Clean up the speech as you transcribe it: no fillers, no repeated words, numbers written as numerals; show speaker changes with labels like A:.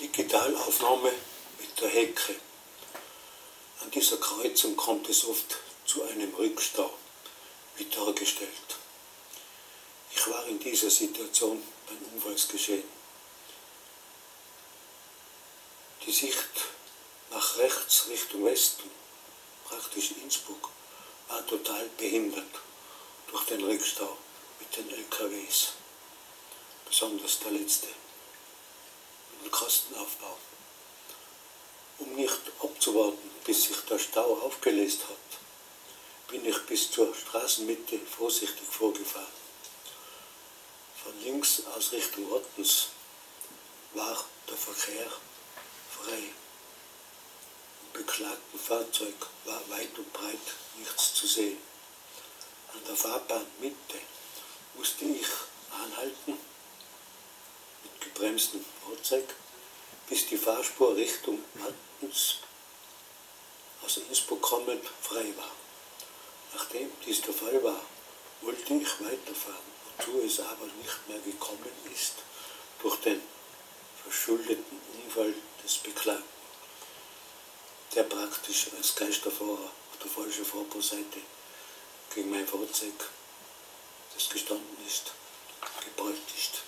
A: Digitalaufnahme mit der Hecke. An dieser Kreuzung kommt es oft zu einem Rückstau, wie dargestellt. Ich war in dieser Situation beim Unfallsgeschehen. Die Sicht nach rechts Richtung Westen, praktisch Innsbruck, war total behindert durch den Rückstau mit den LKWs, besonders der letzte, mit dem Kastenaufbau. Um nicht abzuwarten, bis sich der Stau aufgelöst hat, bin ich bis zur Straßenmitte vorsichtig vorgefahren. Von links aus Richtung Ottens war der Verkehr frei. Im beklagten Fahrzeug war weit und breit nichts zu sehen. An der Fahrbahnmitte musste ich anhalten mit gebremstem Fahrzeug, bis die Fahrspur Richtung Ottens aus Innsbruck kommend frei war. Nachdem dies der Fall war, wollte ich weiterfahren, wozu es aber nicht mehr gekommen ist, durch den verschuldeten Unfall des Beklagten, der praktisch als Geisterfahrer auf der falschen Fahrbahnseite gegen mein Fahrzeug, das gestanden ist, geprallt ist.